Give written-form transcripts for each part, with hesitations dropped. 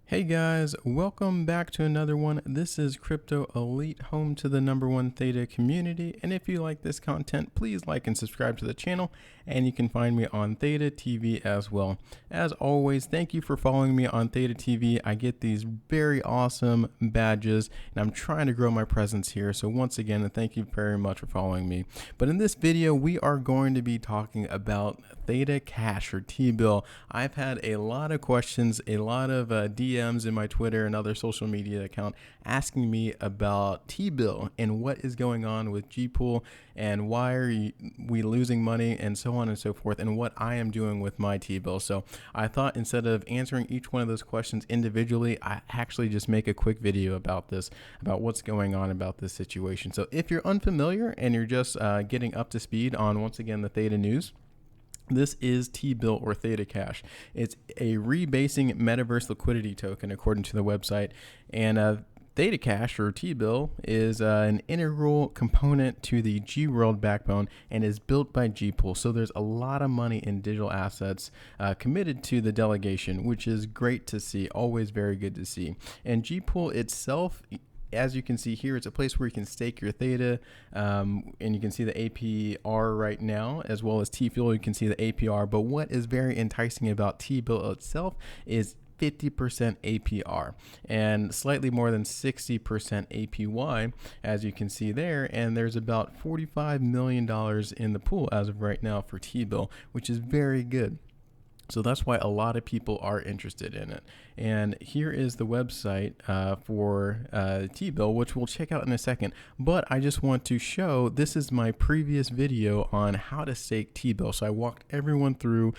Hey guys, welcome back to another one. This is Crypto Elite, home to the #1 Theta community. And if you like this content, please like and subscribe to the channel. And you can find me on Theta TV as well. As always, thank you for following me on Theta TV. I get these very awesome badges and I'm trying to grow my presence here. So once again, thank you very much for following me. But in this video, we are going to be talking about Theta Cash or T-bill. I've had a lot of questions, a lot of DMs in my Twitter and other social media account asking me about T-bill and what is going on with GPOOL and why are we losing money and so on and so forth, and what I am doing with my T-bill. So I thought instead of answering each one of those questions individually, I actually just make a quick video about this, about what's going on about this situation. So if you're unfamiliar and you're just getting up to speed on, once again, the Theta news, this is T-bill or Theta Cash. It's a rebasing metaverse liquidity token according to the website. And Theta Cash or T-bill is an integral component to the G-World backbone and is built by GPOOL. So there's a lot of money in digital assets committed to the delegation, which is great to see, always very good to see. And GPOOL itself, as you can see here, it's a place where you can stake your Theta, and you can see the APR right now, as well as TFUEL, you can see the APR. But what is very enticing about T-bill itself is 50% APR and slightly more than 60% APY, as you can see there. And there's about $45 million in the pool as of right now for T-bill, which is very good. So that's why a lot of people are interested in it. And here is the website for T-bill, which we'll check out in a second. But I just want to show, this is my previous video on how to stake T-bill. So I walked everyone through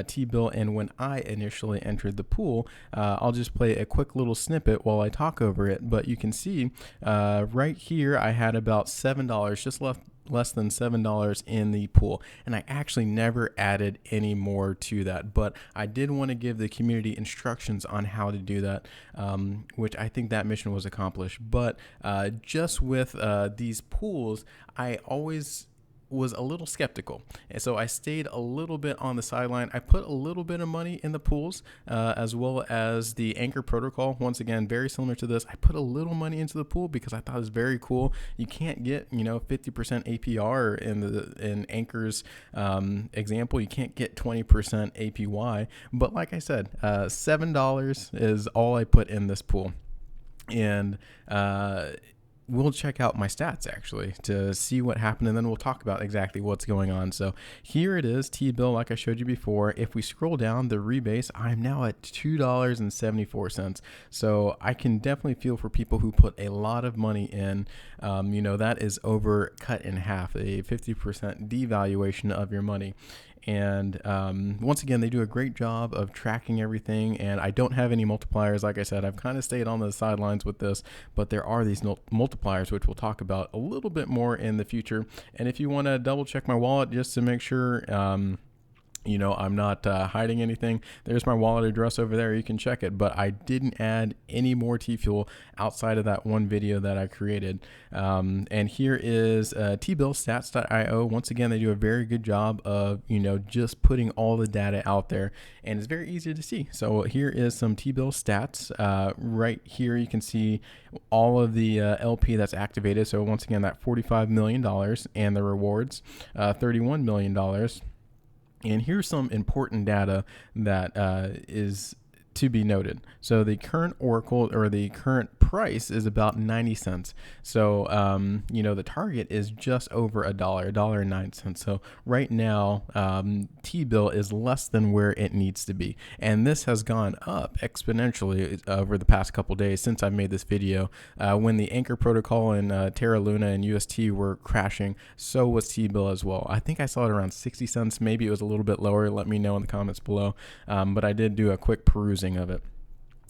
T-bill, and when I initially entered the pool, I'll just play a quick little snippet while I talk over it. But you can see right here, I had about $7, just less than $7 in the pool, and I actually never added any more to that, but I did want to give the community instructions on how to do that, which I think that mission was accomplished. But just with these pools, I always was a little skeptical, and so I stayed a little bit on the sideline. I put a little bit of money in the pools, as well as the Anchor protocol. Once again, very similar to this, I put a little money into the pool because I thought it was very cool. You can't get 50% APR in Anchor's example. You can't get 20% APY, but like I said, $7 is all I put in this pool. And we'll check out my stats actually to see what happened, and then we'll talk about exactly what's going on. So here it is, T-bill, like I showed you before. If we scroll down the rebase, I'm now at $2.74. So I can definitely feel for people who put a lot of money in. That is over cut in half, a 50% devaluation of your money. And once again, they do a great job of tracking everything, and I don't have any multipliers. Like I said, I've kind of stayed on the sidelines with this, but there are these multipliers, which we'll talk about a little bit more in the future. And if you want to double check my wallet just to make sure I'm not hiding anything, there's my wallet address over there. You can check it, but I didn't add any more T-fuel outside of that one video that I created. And here is TBILL Stats.io. Once again, they do a very good job of, just putting all the data out there, and it's very easy to see. So here is some T-bill stats. Right here, you can see all of the LP that's activated. So once again, that $45 million, and the rewards, $31 million. And here's some important data that is to be noted. So the current Oracle, or the current price, is about 90 cents. So, the target is just over $1.09. So right now, T-bill is less than where it needs to be. And this has gone up exponentially over the past couple days since I made this video. When the Anchor protocol and Terra Luna and UST were crashing, so was T-bill as well. I think I saw it around 60 cents. Maybe it was a little bit lower. Let me know in the comments below. But I did do a quick perusing of it.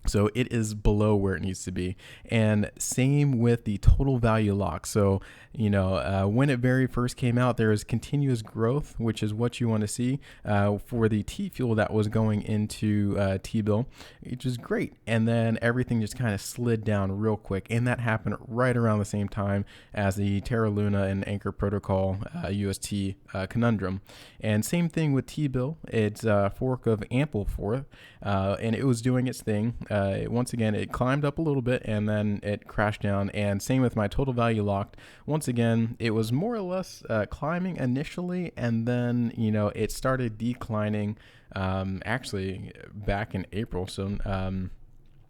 So it is below where it needs to be. And same with the total value lock. So, when it very first came out, there was continuous growth, which is what you want to see for the TFUEL that was going into T-bill, which is great. And then everything just kind of slid down real quick. And that happened right around the same time as the Terra Luna and Anchor protocol UST conundrum. And same thing with T-bill. It's a fork of Ample Forth, and it was doing its thing. once again, it climbed up a little bit and then it crashed down. And same with my total value locked. Once again, it was more or less climbing initially, and then, it started declining actually back in April. So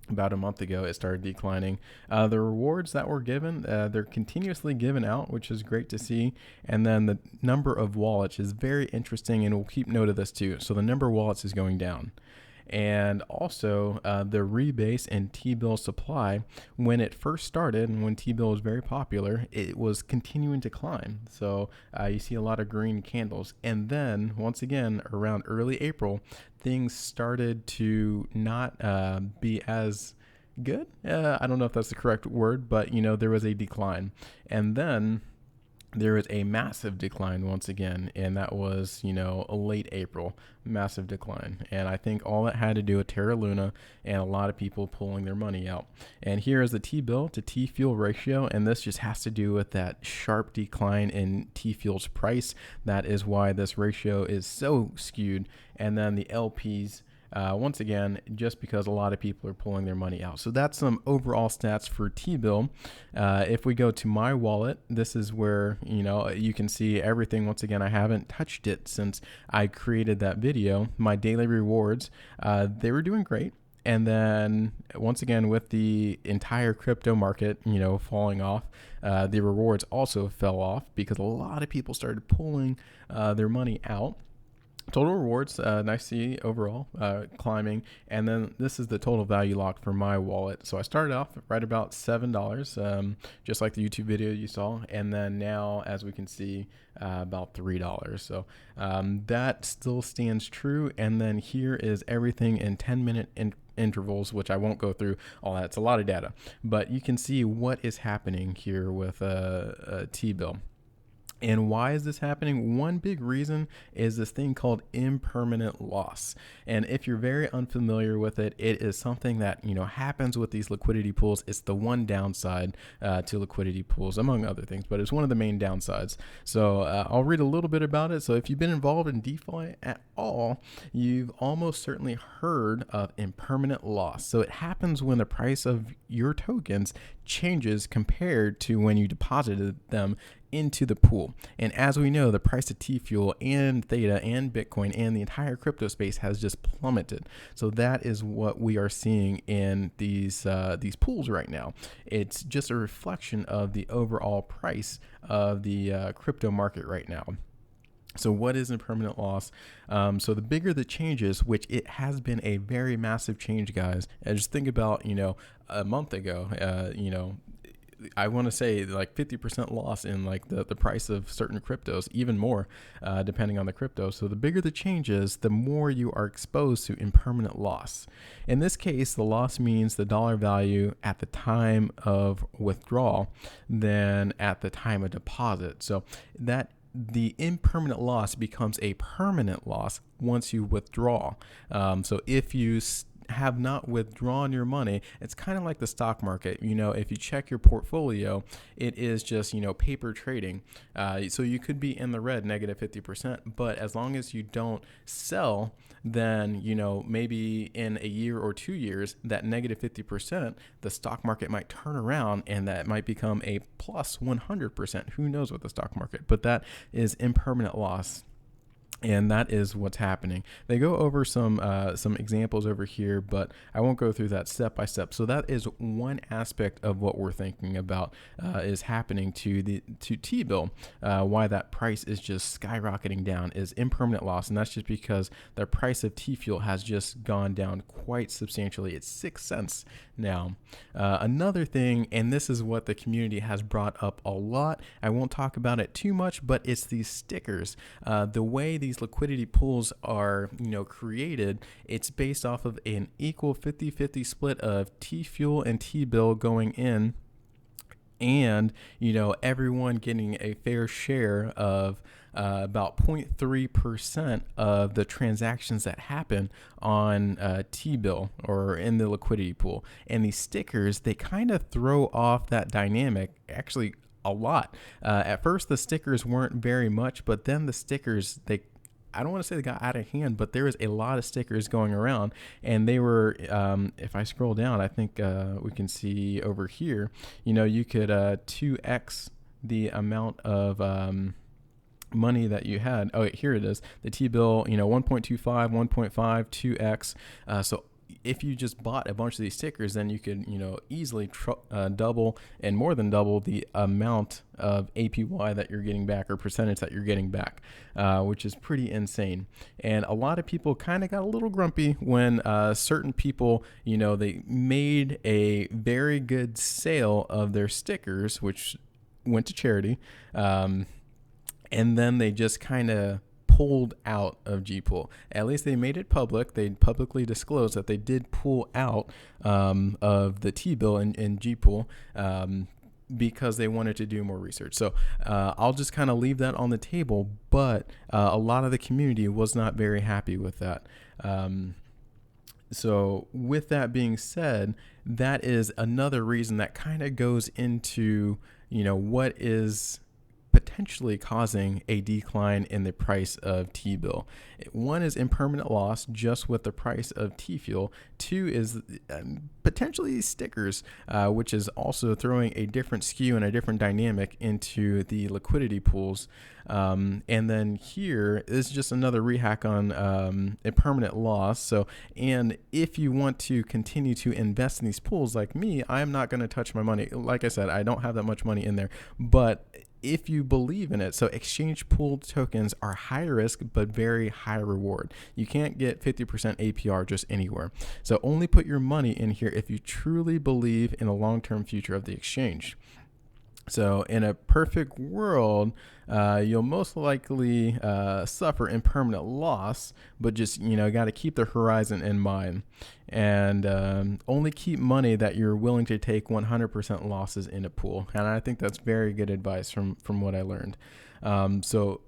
about a month ago, it started declining. The rewards that were given, they're continuously given out, which is great to see. And then the number of wallets is very interesting, and we'll keep note of this too. So the number of wallets is going down. And also the rebase and T-bill supply, when it first started and when T-bill was very popular, it was continuing to climb. So you see a lot of green candles. And then once again, around early April, things started to not be as good. I don't know if that's the correct word, but there was a decline. And then there was a massive decline once again, and that was, a late April, massive decline. And I think all that had to do with Terra Luna and a lot of people pulling their money out. And here is the T-bill to TFUEL ratio, and this just has to do with that sharp decline in TFUEL's price. That is why this ratio is so skewed. And then the LPs, once again, just because a lot of people are pulling their money out. So that's some overall stats for T-bill. If we go to my wallet, this is where, you can see everything. Once again, I haven't touched it since I created that video. My daily rewards, they were doing great. And then once again, with the entire crypto market, falling off, the rewards also fell off because a lot of people started pulling their money out. Total rewards, nice to see overall climbing. And then this is the total value locked for my wallet. So I started off right about $7, just like the YouTube video you saw. And then now, as we can see, about $3. So that still stands true. And then here is everything in 10-minute intervals, which I won't go through all that. It's a lot of data. But you can see what is happening here with T-bill. And why is this happening? One big reason is this thing called impermanent loss. And if you're very unfamiliar with it, it is something that, happens with these liquidity pools. It's the one downside to liquidity pools, among other things, but it's one of the main downsides. So I'll read a little bit about it. So if you've been involved in DeFi at all, you've almost certainly heard of impermanent loss. So it happens when the price of your tokens changes compared to when you deposited them into the pool. And as we know, the price of TFUEL and Theta and Bitcoin and the entire crypto space has just plummeted. So that is what we are seeing in these pools right now. It's just a reflection of the overall price of the crypto market right now. So what is impermanent loss? So the bigger the changes, which it has been a very massive change, guys. And just think about, a month ago, I want to say like 50% loss in like the price of certain cryptos, even more depending on the crypto. So the bigger the changes, the more you are exposed to impermanent loss. In this case, the loss means the dollar value at the time of withdrawal than at the time of deposit. So that the impermanent loss becomes a permanent loss once you withdraw. So if you have not withdrawn your money, it's kind of like the stock market. If you check your portfolio, it is just, paper trading. So you could be in the red, negative 50%, but as long as you don't sell, then, maybe in a year or 2 years, that negative 50%, the stock market might turn around and that might become a plus 100%. Who knows with the stock market, but that is impermanent loss. And that is what's happening. They go over some examples over here, but I won't go through that step by step. So that is one aspect of what we're thinking about is happening to T-bill. Why that price is just skyrocketing down is impermanent loss, and that's just because the price of TFUEL has just gone down quite substantially. It's 6 cents now. Another thing, and this is what the community has brought up a lot. I won't talk about it too much, but it's these stickers. The way these liquidity pools are, created, it's based off of an equal 50-50 split of TFUEL and T-bill going in, and everyone getting a fair share of about 0.3% of the transactions that happen on T-bill or in the liquidity pool. And these stickers, they kind of throw off that dynamic actually a lot. At first, the stickers weren't very much, but then the stickers, they I don't want to say they got out of hand, but there was a lot of stickers going around, and they were, if I scroll down, I think we can see over here, you could 2x the amount of money that you had. Oh, wait, here it is. The T-bill, 1.25, 1.5, 2x. So if you just bought a bunch of these stickers, then you could, easily double and more than double the amount of APY that you're getting back, or percentage that you're getting back, which is pretty insane. And a lot of people kind of got a little grumpy when certain people, they made a very good sale of their stickers, which went to charity. And then they just kind of pulled out of GPOOL. At least they made it public. They publicly disclosed that they did pull out of the T-bill in GPOOL because they wanted to do more research. So I'll just kind of leave that on the table, but a lot of the community was not very happy with that. So with that being said, that is another reason that kind of goes into, what is potentially causing a decline in the price of T-bill. One is impermanent loss just with the price of T-fuel. Two is potentially stickers, which is also throwing a different skew and a different dynamic into the liquidity pools. And then here is just another rehack on impermanent loss. So, and if you want to continue to invest in these pools like me, I'm not going to touch my money. Like I said, I don't have that much money in there, but if you believe in it. So exchange pooled tokens are high risk, but very high reward. You can't get 50% APR just anywhere. So only put your money in here if you truly believe in the long-term future of the exchange. So in a perfect world, you'll most likely suffer impermanent loss, but just, got to keep the horizon in mind, and only keep money that you're willing to take 100% losses in a pool. And I think that's very good advice from what I learned. So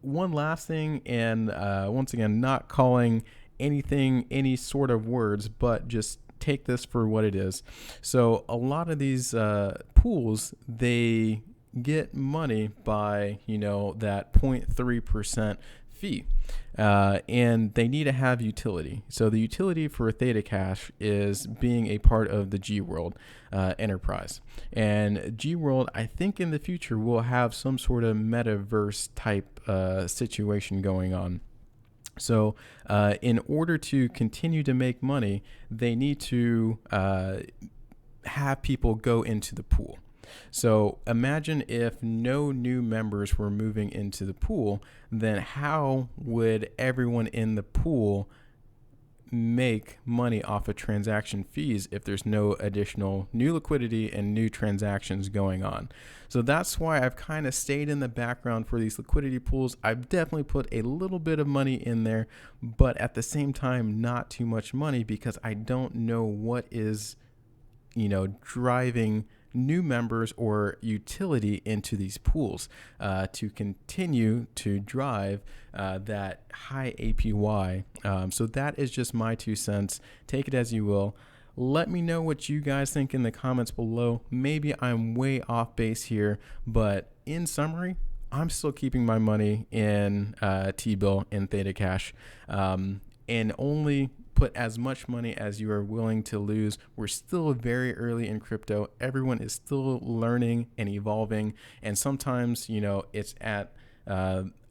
one last thing, and once again, not calling anything any sort of words, but just take this for what it is. So a lot of these pools, they get money by, that 0.3% fee, and they need to have utility. So the utility for Theta Cash is being a part of the GWorld enterprise. And GWorld, I think in the future, will have some sort of metaverse type situation going on. So in order to continue to make money, they need to have people go into the pool. So imagine if no new members were moving into the pool, then how would everyone in the pool make money off of transaction fees if there's no additional new liquidity and new transactions going on? So that's why I've kind of stayed in the background for these liquidity pools. I've definitely put a little bit of money in there, but at the same time, not too much money, because I don't know what is, driving new members or utility into these pools to continue to drive that high APY. So that is just my 2 cents. Take it as you will. Let me know what you guys think in the comments below. Maybe I'm way off base here, but in summary, I'm still keeping my money in T-bill and Theta Cash, and only put as much money as you are willing to lose. We're still very early in crypto. Everyone is still learning and evolving, and sometimes, it's at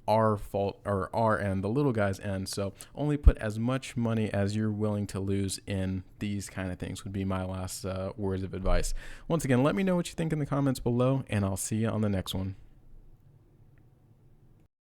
our fault, or our end, the little guy's end. So only put as much money as you're willing to lose in these kind of things would be my last words of advice. Once again, let me know what you think in the comments below, and I'll see you on the next one.